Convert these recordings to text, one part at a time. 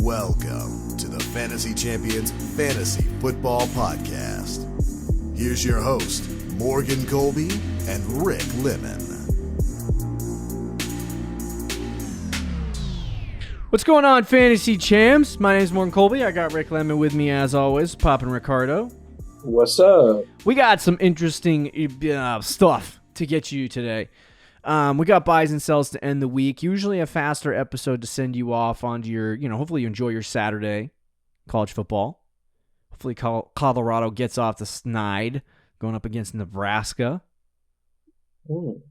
Welcome to the Fantasy Champions Fantasy Football Podcast. Here's your host, Morgan Colby and Rick Lemon. What's going on, Fantasy Champs? My name's Morgan Colby. I got Rick Lemon with me as always, Poppin' Ricardo. What's up? We got some interesting stuff to get you today. We got buys and sells to end the week. Usually a faster episode to send you off onto your, hopefully you enjoy your Saturday college football. Hopefully Colorado gets off the snide going up against Nebraska. Ooh.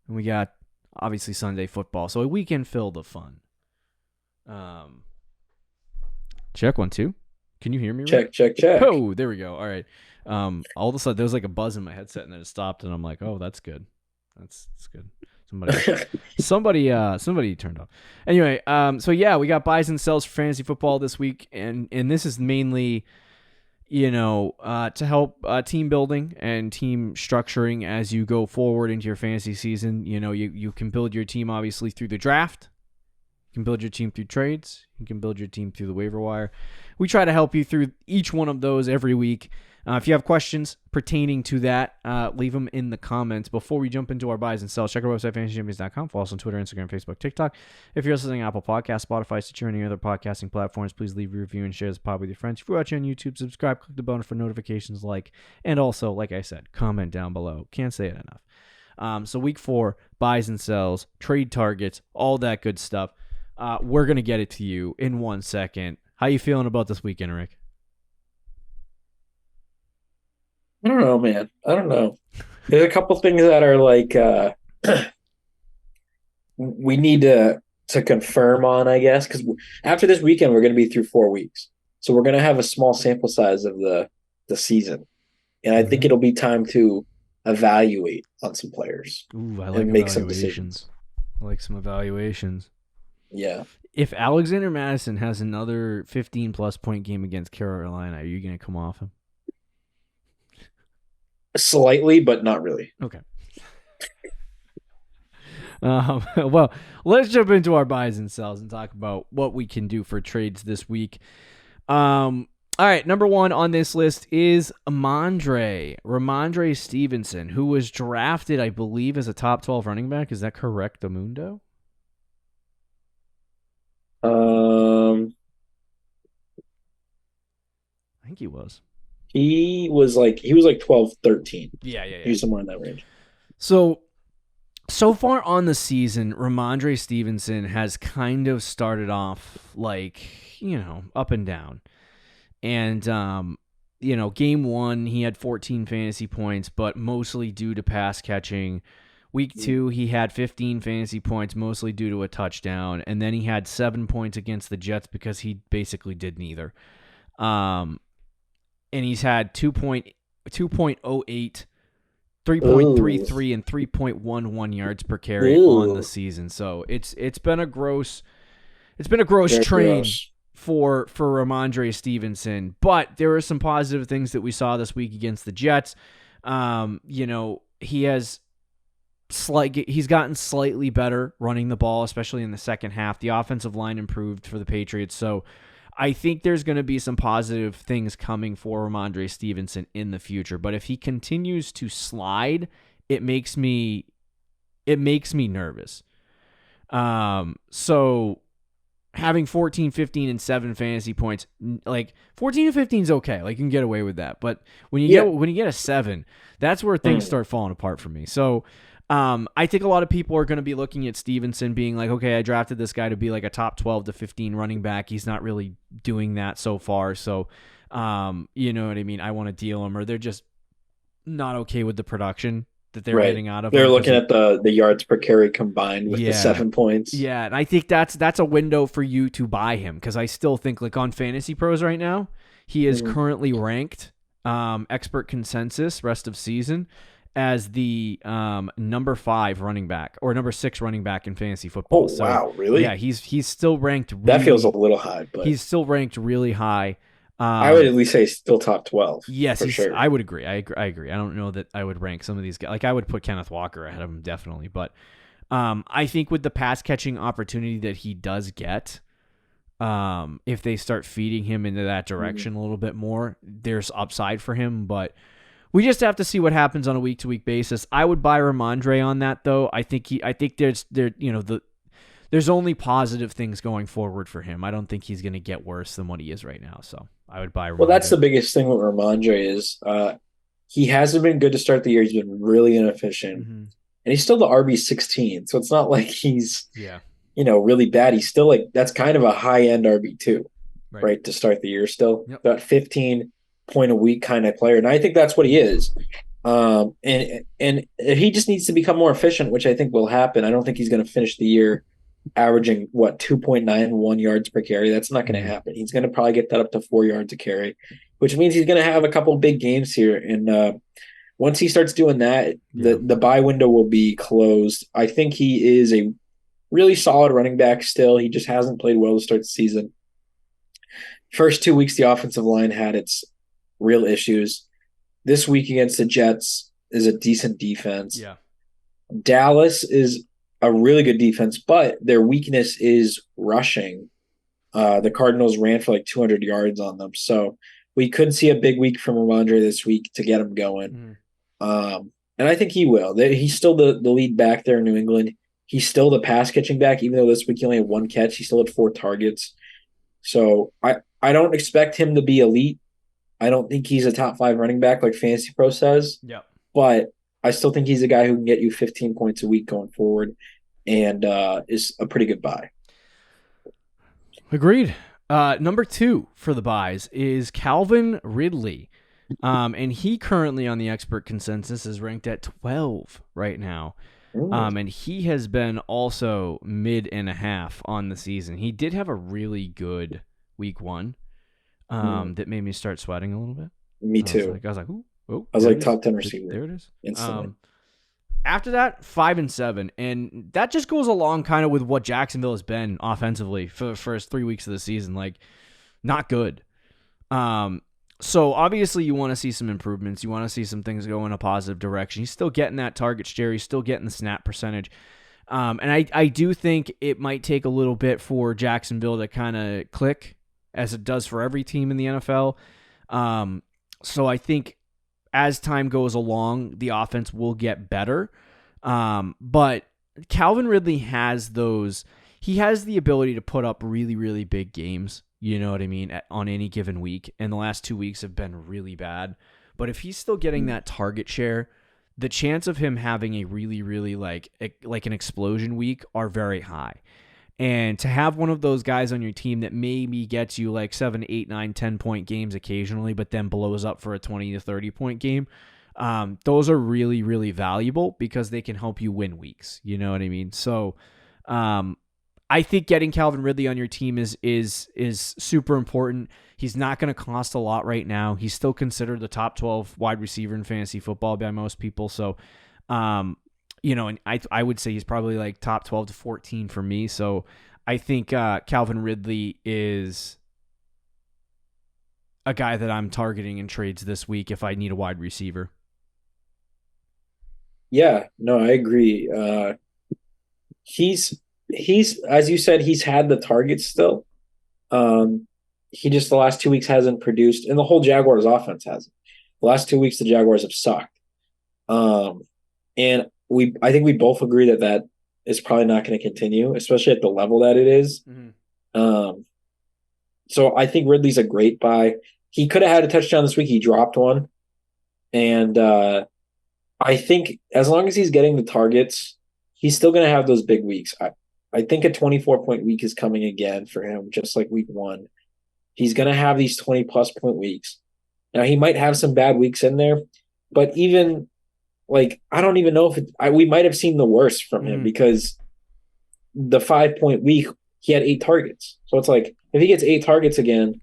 And we got, obviously, Sunday football. So a weekend filled of fun. Check 1 2. Can you hear me? Check, Rick? check, check. Oh, there we go. All right. All of a sudden there was like a buzz in my headset and then it stopped and I'm like, oh, that's good. That's good. Somebody turned off. Anyway, so yeah, we got buys and sells for fantasy football this week, and this is mainly, to help team building and team structuring as you go forward into your fantasy season. You can build your team obviously through the draft. You can build your team through trades. You can build your team through the waiver wire. We try to help you through each one of those every week. If you have questions pertaining to that, leave them in the comments. Before we jump into our buys and sells, check our website, fantasychampions.com. Follow us on Twitter, Instagram, Facebook, TikTok. If you're listening to Apple Podcasts, Spotify, Stitcher, or any other podcasting platforms, please leave a review and share this pod with your friends. If you're watching on YouTube, subscribe, click the button for notifications, and also, like I said, comment down below. Can't say it enough. So week 4, buys and sells, trade targets, all that good stuff. We're going to get it to you in 1 second. How you feeling about this weekend, Rick? I don't know, man. I don't know. There's a couple things that are we need to confirm on, I guess, because after this weekend, we're going to be through 4 weeks. So we're going to have a small sample size of the season. And I think it'll be time to evaluate on some players. Ooh, I like and make evaluations. some decisions. I like some evaluations. Yeah. If Alexander Madison has another 15-plus point game against Carolina, are you going to come off him? Slightly, but not really. Okay. Well, let's jump into our buys and sells and talk about what we can do for trades this week. All right, number 1 on this list is Ramondre Stevenson, who was drafted, I believe, as a top 12 running back. Is that correct, Amundo? I think he was. He was like 12, 13. Yeah. He was somewhere in that range. So far on the season, Ramondre Stevenson has kind of started off up and down. And, game 1, he had 14 fantasy points, but mostly due to pass catching. Week 2, he had 15 fantasy points, mostly due to a touchdown. And then he had 7 points against the Jets because he basically did neither. And he's had 2.08, 3.33, and 3.11 yards per carry on the season. So it's been a gross train for Ramondre Stevenson. But there are some positive things that we saw this week against the Jets. He's gotten slightly better running the ball, especially in the second half. The offensive line improved for the Patriots, so I think there's going to be some positive things coming for Ramondre Stevenson in the future. But if he continues to slide, it makes me nervous. So having 14, 15, and 7 fantasy points, 14 to 15 is okay. You can get away with that. But when you get a 7, that's where things start falling apart for me. So I think a lot of people are going to be looking at Stevenson being like, okay, I drafted this guy to be like a top 12 to 15 running back. He's not really doing that so far. So, you know what I mean? I want to deal him, or they're just not okay with the production that they're getting out of him. They're looking at the yards per carry combined with the 7 points. Yeah, and I think that's a window for you to buy him, because I still think on Fantasy Pros right now, he is currently ranked expert consensus rest of season as the number 5 running back or number 6 running back in fantasy football. Oh, wow, really? Yeah, he's still ranked. That feels a little high, but he's still ranked really high. I would at least say still top 12. Yes, for sure. I would agree. I agree. I don't know that I would rank some of these guys. I would put Kenneth Walker ahead of him, definitely. But I think with the pass catching opportunity that he does get, If they start feeding him into that direction a little bit more, there's upside for him, but we just have to see what happens on a week-to-week basis. I would buy Ramondre on that, though. I think there's only positive things going forward for him. I don't think he's going to get worse than what he is right now. So I would buy Ramondre. Well, that's the biggest thing with Ramondre is he hasn't been good to start the year. He's been really inefficient. And he's still the RB16. So it's not like he's really bad. He's still that's kind of a high-end RB2, right, to start the year still. Yep. That 15-point-a-week kind of player. And I think that's what he is. And he just needs to become more efficient, which I think will happen. I don't think he's going to finish the year averaging 2.91 yards per carry. That's not going to happen. He's going to probably get that up to 4 yards a carry, which means he's going to have a couple big games here. And once he starts doing that, the buy window will be closed. I think he is a really solid running back still. He just hasn't played well to start the season. First 2 weeks, the offensive line had its real issues. This week against the Jets is a decent defense. Yeah. Dallas is a really good defense, but their weakness is rushing. The Cardinals ran for 200 yards on them. So we could see a big week from Ramondre this week to get him going. And I think he will. He's still the lead back there in New England. He's still the pass catching back, even though this week he only had 1 catch. He still had 4 targets. So I don't expect him to be elite. I don't think he's a top 5 running back like Fantasy Pro says. Yeah. But I still think he's a guy who can get you 15 points a week going forward and is a pretty good buy. Agreed. Number 2 for the buys is Calvin Ridley. And he currently on the expert consensus is ranked at 12 right now. And he has been also mid and a half on the season. He did have a really good week 1 that made me start sweating a little bit. Me too. I was like, ooh. Oh, I was like top 10 receiver. There it is. Instantly. After that, 5 and 7, and that just goes along kind of with what Jacksonville has been offensively for the first 3 weeks of the season. Not good. So obviously you want to see some improvements. You want to see some things go in a positive direction. He's still getting that target share. He's still getting the snap percentage. And I do think it might take a little bit for Jacksonville to kind of click, as it does for every team in the NFL. So I think as time goes along, the offense will get better. But Calvin Ridley has he has the ability to put up really, really big games. You know what I mean? On any given week. And the last 2 weeks have been really bad. But if he's still getting that target share, the chance of him having a really, really like an explosion week are very high. And to have one of those guys on your team that maybe gets you 7, 8, 9, 10 point games occasionally, but then blows up for a 20 to 30 point game, those are really, really valuable because they can help you win weeks. You know what I mean? So I think getting Calvin Ridley on your team is super important. He's not going to cost a lot right now. He's still considered the top 12 wide receiver in fantasy football by most people. So, and I would say he's probably top 12 to 14 for me. So I think Calvin Ridley is a guy that I'm targeting in trades this week if I need a wide receiver. Yeah, no, I agree. He's as you said, he's had the targets still. He just the last 2 weeks hasn't produced, and the whole Jaguars offense hasn't. The last 2 weeks the Jaguars have sucked. And I think we both agree that is probably not going to continue, especially at the level that it is. Mm-hmm. So I think Ridley's a great buy. He could have had a touchdown this week. He dropped one. And I think as long as he's getting the targets, he's still going to have those big weeks. I think a 24-point week is coming again for him, just like week 1. He's going to have these 20-plus point weeks. Now, he might have some bad weeks in there, but even I don't even know if we might have seen the worst from him because the 5-point week, he had 8 targets. So it's if he gets 8 targets again,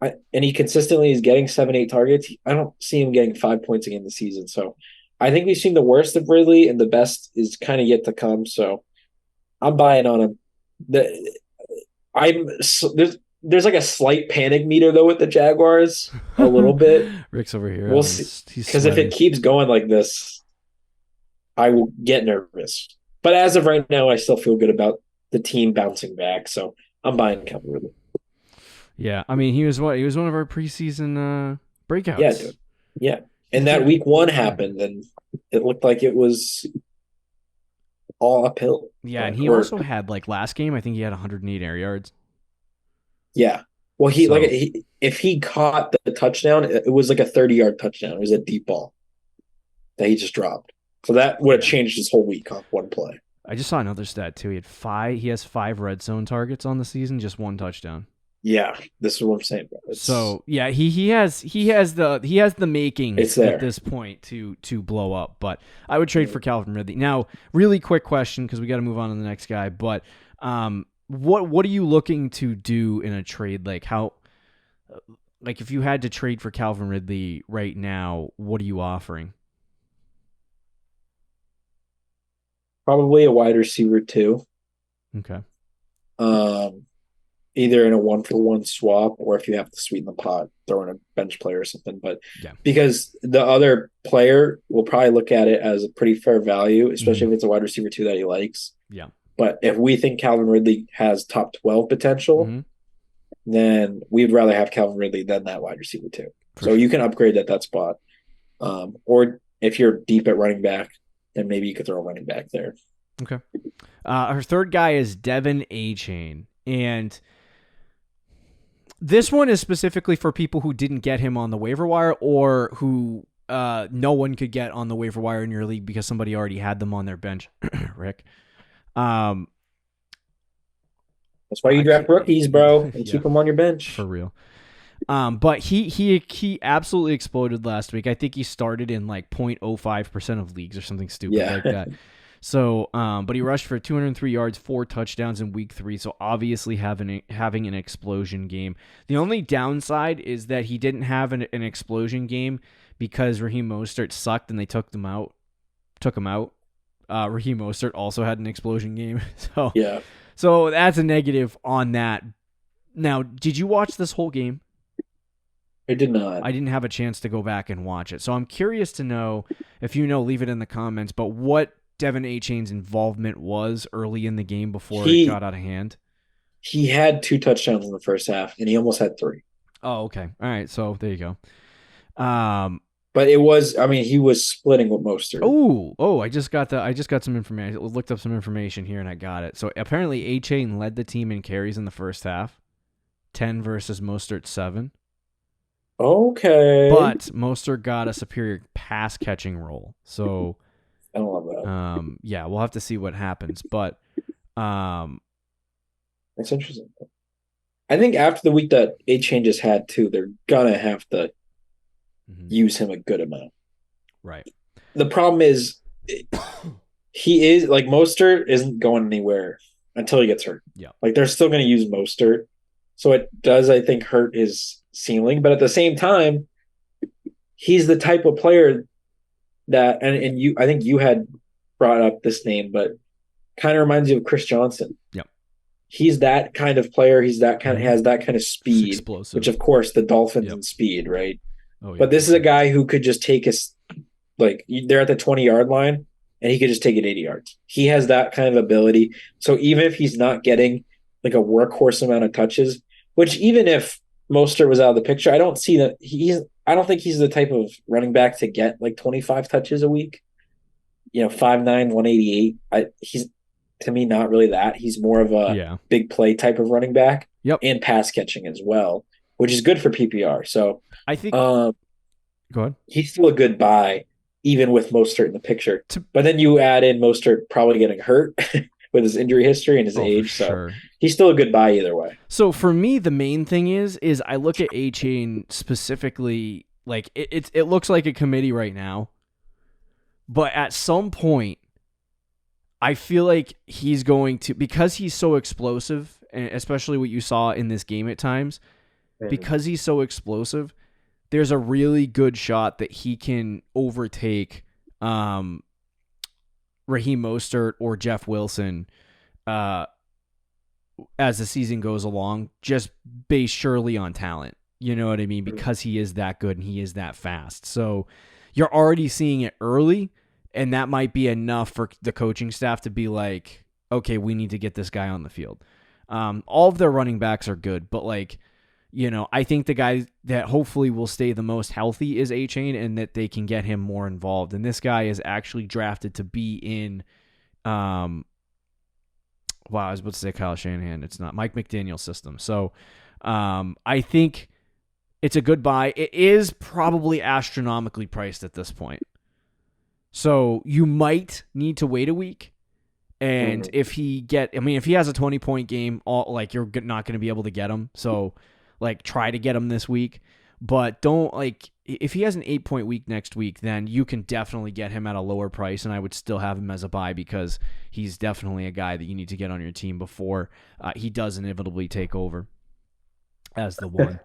and he consistently is getting 7, 8 targets, I don't see him getting 5 points again this season. So I think we've seen the worst of Ridley, and the best is kind of yet to come. So I'm buying on him. There's a slight panic meter though with the Jaguars, a little bit. Rick's over here. We'll see, because if it keeps going like this, I will get nervous. But as of right now, I still feel good about the team bouncing back. So I'm buying Calvin Ridley. Yeah, I mean, he was what? He was one of our preseason Yeah, breakouts. dude. Yeah. He's And that good. week one happened, and it looked like it was all uphill. Yeah, and But he or also had like last game. I think he had 108 air yards. yeah. Well, So if he caught the touchdown, it was like a 30-yard touchdown. It was a deep ball that he just dropped. So that would have yeah, changed his whole week off one play. I just saw another stat too. He has 5 red zone targets on the season, just 1 touchdown. Yeah, this is what I'm saying, bro. So yeah, he has the It's makings at there. this point to blow up. But I would trade for Calvin Ridley. Now, really quick question because we got to move on to the next guy. But what are you looking to do in a trade? Like if you had to trade for Calvin Ridley right now, what are you offering? Probably a wide receiver too. Okay. Um, Either in a 1-for-1 swap, or if you have to sweeten the pot, throw in a bench player or something. But Yeah. because the other player will probably look at it as a pretty fair value, especially if it's a wide receiver too that he likes. Yeah. But if we think Calvin Ridley has top 12 potential, Mm-hmm. then we'd rather have Calvin Ridley than that wide receiver too. For So sure. you can upgrade at that spot. Or if you're deep at running back, then maybe you could throw a running back there. Okay. Our third guy is Devin Achane, and this one is specifically for people who didn't get him on the waiver wire or who no one could get on the waiver wire in your league because somebody already had them on their bench. Rick. That's why you draft rookies, bro, and Yeah, keep them on your bench. for real. But he absolutely exploded last week. I think he started in like 0.05% of leagues or something stupid like that. So, but he rushed for 203 yards, 4 touchdowns in week 3. So obviously having an explosion game. The only downside is that he didn't have an explosion game because Raheem Mostert sucked and they took him out. Raheem Mostert also had an explosion game. So Yeah. So that's a negative on that. Now, did you watch this whole game? I did not. I didn't have a chance to go back and watch it. So I'm curious to know, if you know, leave it in the comments, but what Devin Achane's involvement was early in the game before it got out of hand. He had 2 touchdowns in the first half, and he almost had 3. Oh, okay. All right. So there you go. But it was, I mean, he was splitting with Mostert. I just got some information. I looked up some information here and I got it. So apparently Achane led the team in carries in the first half. 10 versus Mostert 7. Okay. But Mostert got a superior pass catching role. So I don't love that. yeah, we'll have to see what happens. But That's interesting. I think after the week that A changes had too, they're gonna have to use him a good amount. Right. The problem is he is like Mostert isn't going anywhere until he gets hurt. Yeah. Like they're still gonna use Mostert. So it does, I think, hurt his ceiling. But at the same time, he's the type of player that and you I think you had brought up this name, but kind of reminds you of Chris Johnson. Yep. He's that kind of player. He's that kind of has that kind of speed, explosive. which of course the Dolphins and speed, right? Oh, yeah, but this is a guy who could just take us like they're at the 20-yard line and he could just take it 80 yards. He has that kind of ability. So even if he's not getting like a workhorse amount of touches, which even if Mostert was out of the picture, I don't see that I don't think he's the type of running back to get like 25 touches a week. 5'9", 188. He's to me not really that. He's more of a big play type of running back. Yep. And pass catching as well, which is good for PPR. So I think go ahead. He's still a good buy, even with Mostert in the picture. But then you add in Mostert probably getting hurt with his injury history and his age. So he's still a good buy either way. So for me, the main thing is I look at Achane specifically, like it looks like a committee right now. But at some point, I feel like he's going to, because he's so explosive, and especially what you saw in this game at times, because he's so explosive, there's a really good shot that he can overtake Raheem Mostert or Jeff Wilson as the season goes along, just based surely on talent. You know what I mean? Because he is that good and he is that fast. So you're already seeing it early, and that might be enough for the coaching staff to be like, okay, we need to get this guy on the field. All of their running backs are good, but like, I think the guy that hopefully will stay the most healthy is A-Chain, and that they can get him more involved. And this guy is actually drafted to be in, I was about to say Kyle Shanahan. It's not Mike McDaniel's system. So I think it's a good buy. It is probably astronomically priced at this point. So you might need to wait a week. And if he has a 20-point game, you're not going to be able to get him. So try to get him this week, but don't if he has an 8-point week next week, then you can definitely get him at a lower price. And I would still have him as a buy because he's definitely a guy that you need to get on your team before he does inevitably take over as the one.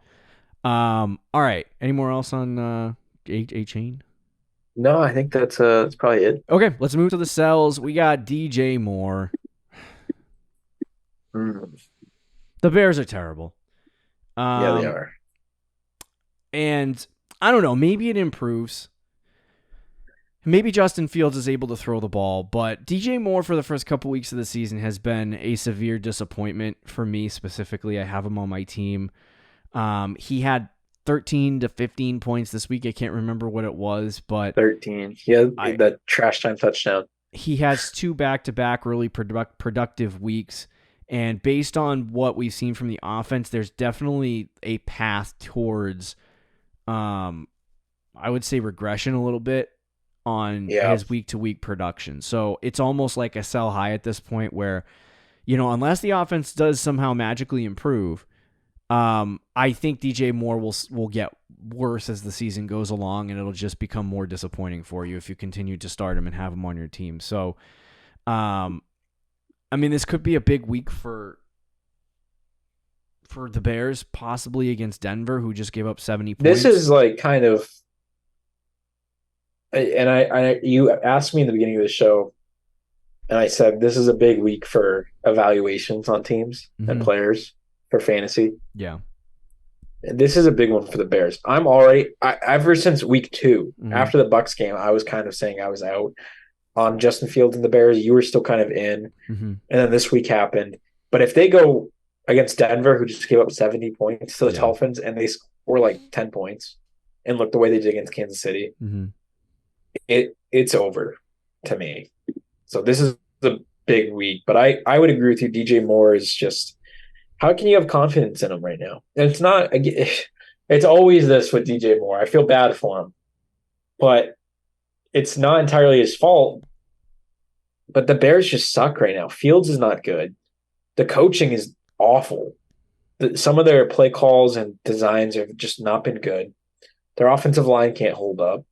All right. Any more else on A-Chain? No, I think that's probably it. Okay, let's move to the sells. We got DJ Moore. The Bears are terrible. Yeah, they are. And I don't know, maybe it improves. Maybe Justin Fields is able to throw the ball, but DJ Moore for the first couple weeks of the season has been a severe disappointment for me specifically. I have him on my team. He had 13 to 15 points this week. I can't remember what it was, but 13. Yeah, that trash time touchdown. He has 2 back-to-back really productive weeks. And based on what we've seen from the offense, there's definitely a path towards, I would say, regression a little bit on his week-to-week production. So it's almost like a sell high at this point where, unless the offense does somehow magically improve, I think DJ Moore will get worse as the season goes along, and it'll just become more disappointing for you if you continue to start him and have him on your team. So, this could be a big week for the Bears, possibly against Denver, who just gave up 70 points. This is kind of, and you asked me in the beginning of the show, and I said this is a big week for evaluations on teams and players for fantasy. Yeah. This is a big one for the Bears. I'm ever since week 2, after the Bucs game, I was kind of saying I was out on Justin Fields and the Bears. You were still kind of in. And then this week happened. But if they go against Denver, who just gave up 70 points to the Dolphins, and they score 10 points and look the way they did against Kansas City, it's over to me. So this is the big week. But I would agree with you. DJ Moore is just, how can you have confidence in him right now? And it's not, it's always this with DJ Moore. I feel bad for him, but it's not entirely his fault. But the Bears just suck right now. Fields is not good. The coaching is awful. Some of their play calls and designs have just not been good. Their offensive line can't hold up.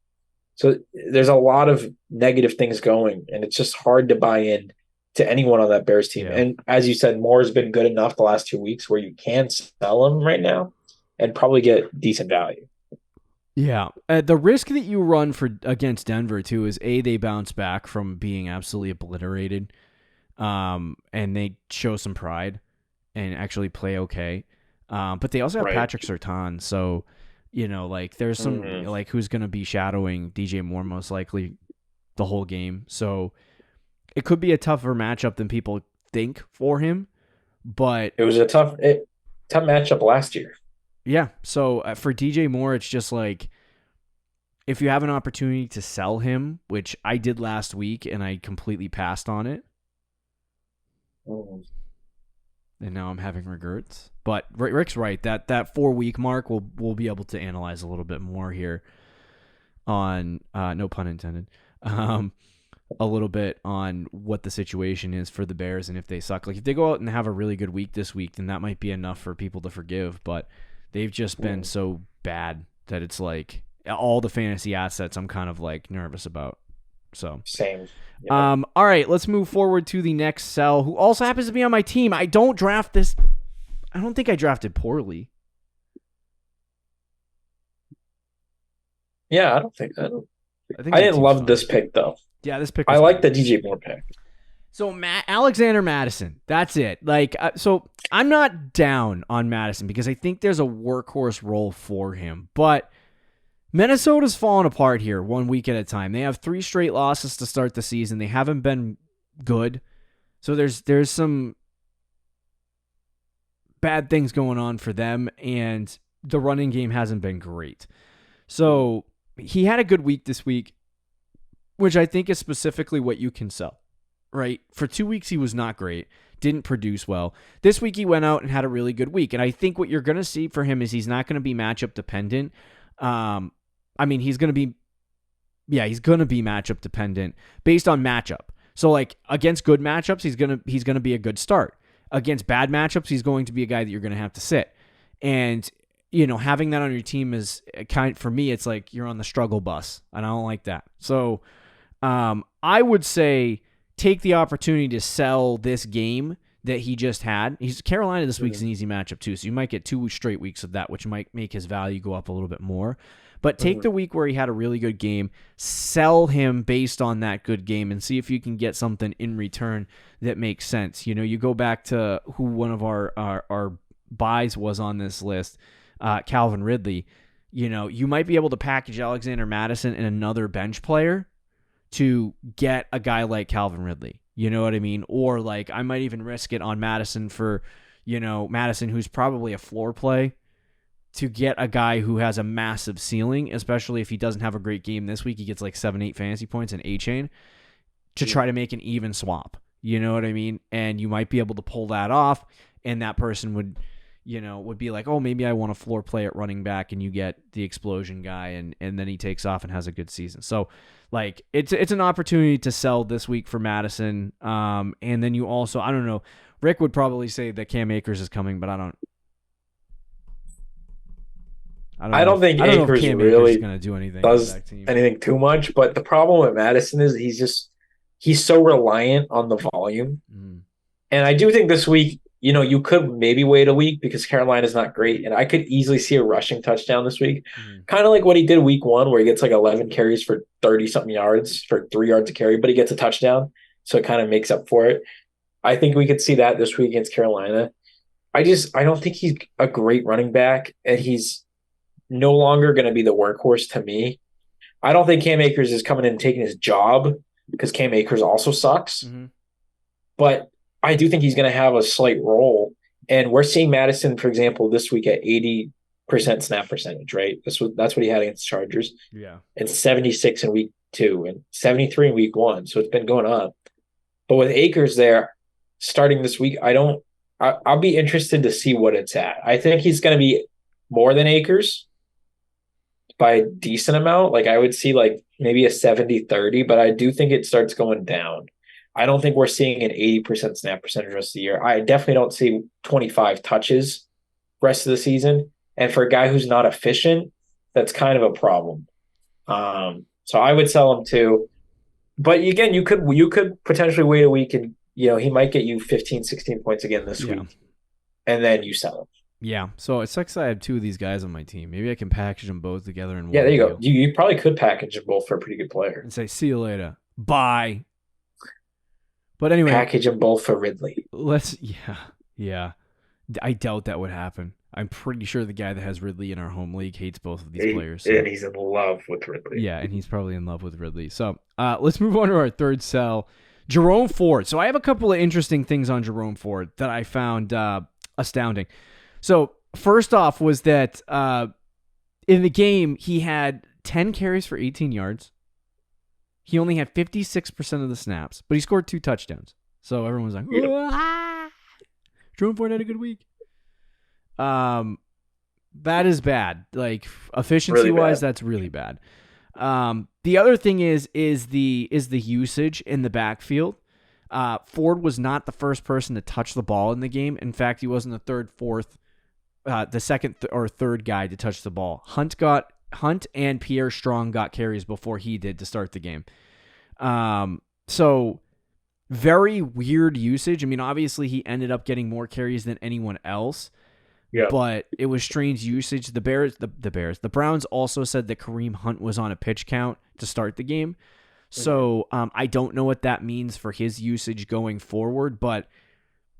So there's a lot of negative things going, and it's just hard to buy in to anyone on that Bears team. Yeah. And as you said, Moore's been good enough the last 2 weeks where you can sell him right now and probably get decent value. Yeah. The risk that you run against Denver, too, is they bounce back from being absolutely obliterated, and they show some pride and actually play okay. But they also have Patrick Surtain, so, there's some, who's going to be shadowing DJ Moore most likely the whole game. So it could be a tougher matchup than people think for him, but it was a tough matchup last year. Yeah. So for DJ Moore, it's just if you have an opportunity to sell him, which I did last week and I completely passed on it. And now I'm having regrets. But Rick's right. That 4-week mark we'll be able to analyze a little bit more here on no pun intended. A little bit on what the situation is for the Bears and if they suck. If they go out and have a really good week this week, then that might be enough for people to forgive. But they've just been so bad that it's all the fantasy assets I'm kind of nervous about. So same. Yeah. All right, let's move forward to the next sell, who also happens to be on my team. I don't think I drafted poorly. Yeah, I didn't love this pick though. Yeah, this pick. I like the DJ Moore pick. So Alexander Mattison, that's it. So I'm not down on Madison because I think there's a workhorse role for him. But Minnesota's fallen apart here 1 week at a time. They have 3 straight losses to start the season. They haven't been good. So there's some bad things going on for them, and the running game hasn't been great. So he had a good week this week, which I think is specifically what you can sell, right? For 2 weeks, he was not great, didn't produce well. This week, he went out and had a really good week. And I think what you're going to see for him is he's not going to be matchup dependent. He's going to be matchup dependent based on matchup. So like against good matchups, he's going to be a good start. Against bad matchups, he's going to be a guy that you're going to have to sit. And having that on your team is for me, it's like you're on the struggle bus, and I don't like that. So I would say take the opportunity to sell this game that he just had. He's Carolina this week's an easy matchup too, so you might get 2 straight weeks of that, which might make his value go up a little bit more. But take the week where he had a really good game, sell him based on that good game, and see if you can get something in return that makes sense. You go back to who one of our buys was on this list, Calvin Ridley. You might be able to package Alexander Mattison and another bench player to get a guy like Calvin Ridley. You know what I mean? Or like I might even risk it on Madison for, Madison, who's probably a floor play, to get a guy who has a massive ceiling, especially if he doesn't have a great game this week. He gets like 7-8 fantasy points in A-Chain to try to make an even swap. You know what I mean? And you might be able to pull that off, and that person would be like, oh, maybe I want a floor play at running back, and you get the explosion guy, and then he takes off and has a good season. So like it's an opportunity to sell this week for Madison. And then you also, I don't know, Rick would probably say that Cam Akers is coming, but I don't don't think Akers really going to do anything. Does anything too much. But the problem with Madison is he's so reliant on the volume. And I do think this week, you could maybe wait a week because Carolina's not great. And I could easily see a rushing touchdown this week. Kind of like what he did week 1, where he gets like 11 carries for 30-something yards, for 3 yards a carry, but he gets a touchdown. So it kind of makes up for it. I think we could see that this week against Carolina. I don't think he's a great running back, and he's no longer going to be the workhorse to me. I don't think Cam Akers is coming in and taking his job, because Cam Akers also sucks. But I do think he's going to have a slight role. And we're seeing Madison, for example, this week at 80% snap percentage, right? That's what he had against the Chargers. Yeah. And 76 in week 2 and 73 in week 1. So it's been going up. But with Akers there starting this week, I'll be interested to see what it's at. I think he's going to be more than Akers by a decent amount. Like I would see like maybe a 70-30, but I do think it starts going down. I don't think we're seeing an 80% snap percentage rest of the year. I definitely don't see 25 touches rest of the season. And for a guy who's not efficient, that's kind of a problem. So I would sell him too. But again, you could potentially wait a week, and he might get you 15, 16 points again this week. And then you sell him. Yeah, so it sucks I have 2 of these guys on my team. Maybe I can package them both together in one. Yeah, there you go. You probably could package them both for a pretty good player. And say, see you later. Bye. But anyway. Package them both for Ridley. Yeah. I doubt that would happen. I'm pretty sure the guy that has Ridley in our home league hates both of these players. So. And he's in love with Ridley. Yeah, and he's probably in love with Ridley. So let's move on to our third sell. Jerome Ford. So I have a couple of interesting things on Jerome Ford that I found astounding. So first off was that in the game, he had 10 carries for 18 yards. He only had 56% of the snaps, but he scored 2 touchdowns. So everyone was like, Jerome Ford had a good week. That is bad. Like efficiency wise, that's really bad. The other thing is the usage in the backfield. Ford was not the first person to touch the ball in the game. In fact, he wasn't the second or third guy to touch the ball. Hunt and Pierre Strong got carries before he did to start the game. So very weird usage. I mean, obviously he ended up getting more carries than anyone else. Yeah. But it was strange usage. The Browns also said that Kareem Hunt was on a pitch count to start the game. So I don't know what that means for his usage going forward, but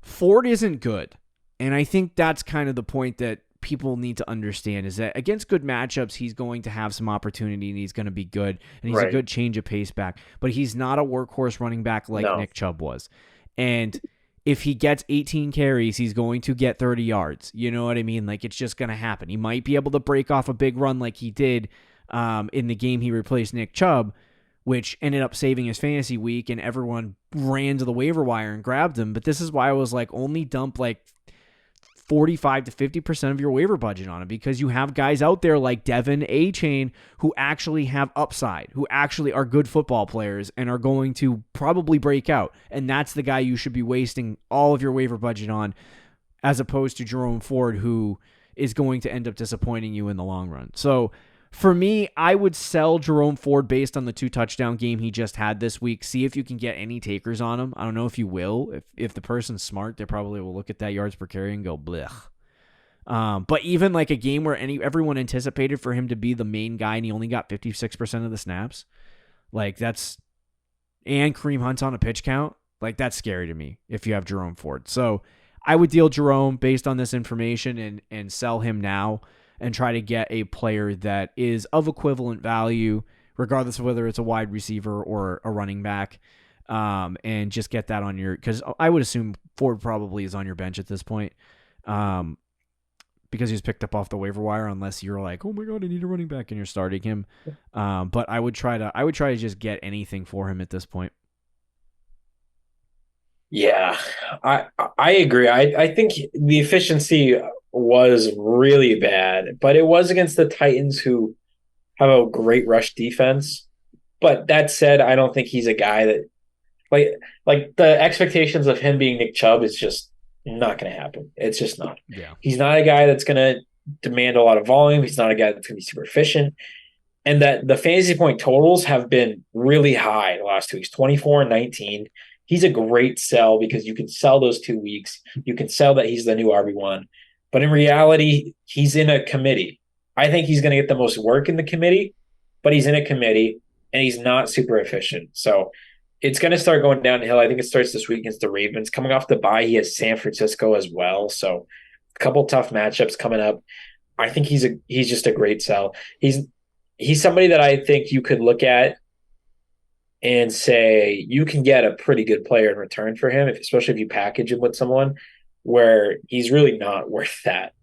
Ford isn't good. And I think that's kind of the point that people need to understand is that against good matchups, he's going to have some opportunity and he's going to be good. And he's a good change of pace back. But he's not a workhorse running back like Nick Chubb was. And if he gets 18 carries, he's going to get 30 yards. You know what I mean? Like, it's just going to happen. He might be able to break off a big run like he did in the game he replaced Nick Chubb, which ended up saving his fantasy week, and everyone ran to the waiver wire and grabbed him. But this is why I was like, only dump like 45 to 50% of your waiver budget on him, because you have guys out there like Devin A-Chain who actually have upside, who actually are good football players and are going to probably break out. And that's the guy you should be wasting all of your waiver budget on, as opposed to Jerome Ford, who is going to end up disappointing you in the long run. So for me, I would sell Jerome Ford based on the 2-touchdown game he just had this week. See if you can get any takers on him. I don't know if you will. If the person's smart, they probably will look at that yards per carry and go, blech. But even like a game where everyone anticipated for him to be the main guy and he only got 56% of the snaps, like and Kareem Hunt's on a pitch count, like that's scary to me if you have Jerome Ford. So I would deal Jerome based on this information and sell him now, and try to get a player that is of equivalent value, regardless of whether it's a wide receiver or a running back, and just get that on your, because I would assume Ford probably is on your bench at this point, because he's picked up off the waiver wire, unless you're like, oh my God, I need a running back and you're starting him. But I would try to just get anything for him at this point. Yeah, I agree. I think the efficiency was really bad, but it was against the Titans, who have a great rush defense. But that said, I don't think he's a guy that like the expectations of him being Nick Chubb is just not going to happen. It's just not. Yeah. He's not a guy that's going to demand a lot of volume. He's not a guy that's going to be super efficient. And that the fantasy point totals have been really high the last 2 weeks, 24 and 19. He's a great sell because you can sell those 2 weeks. You can sell that he's the new RB1. But in reality, he's in a committee. I think he's going to get the most work in the committee, but he's in a committee and he's not super efficient. So it's going to start going downhill. I think it starts this week against the Ravens. Coming off the bye, he has San Francisco as well. So a couple tough matchups coming up. I think he's just a great sell. He's somebody that I think you could look at and say you can get a pretty good player in return for him, especially if you package him with someone where he's really not worth that.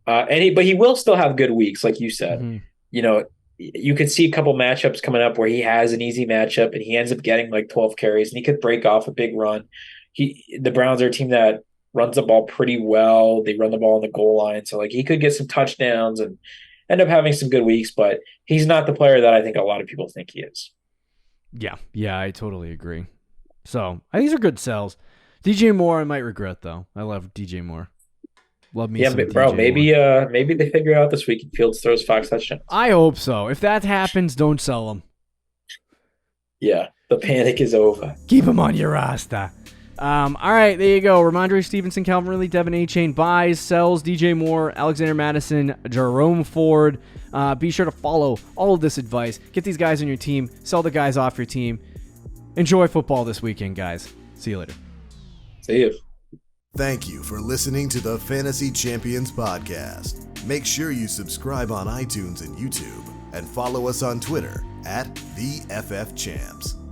But he will still have good weeks, like you said. Mm-hmm. You know, you could see a couple matchups coming up where he has an easy matchup and he ends up getting like 12 carries and he could break off a big run. The Browns are a team that runs the ball pretty well. They run the ball on the goal line. So like he could get some touchdowns and end up having some good weeks, but he's not the player that I think a lot of people think he is. Yeah, I totally agree. So I think these are good sells. DJ Moore, I might regret though. I love DJ Moore. Love me. Yeah, bro. Maybe they figure it out this week and Fields throws 5 touchdowns. I hope so. If that happens, don't sell him. Yeah, the panic is over. Keep him on your roster. All right, there you go. Ramondre Stevenson, Calvin Ridley, Devin A-Chain buys, sells, DJ Moore, Alexander Madison, Jerome Ford. Be sure to follow all of this advice. Get these guys on your team. Sell the guys off your team. Enjoy football this weekend, guys. See you later. See you. Thank you for listening to the Fantasy Champions Podcast. Make sure you subscribe on iTunes and YouTube and follow us on Twitter @TheFFChamps.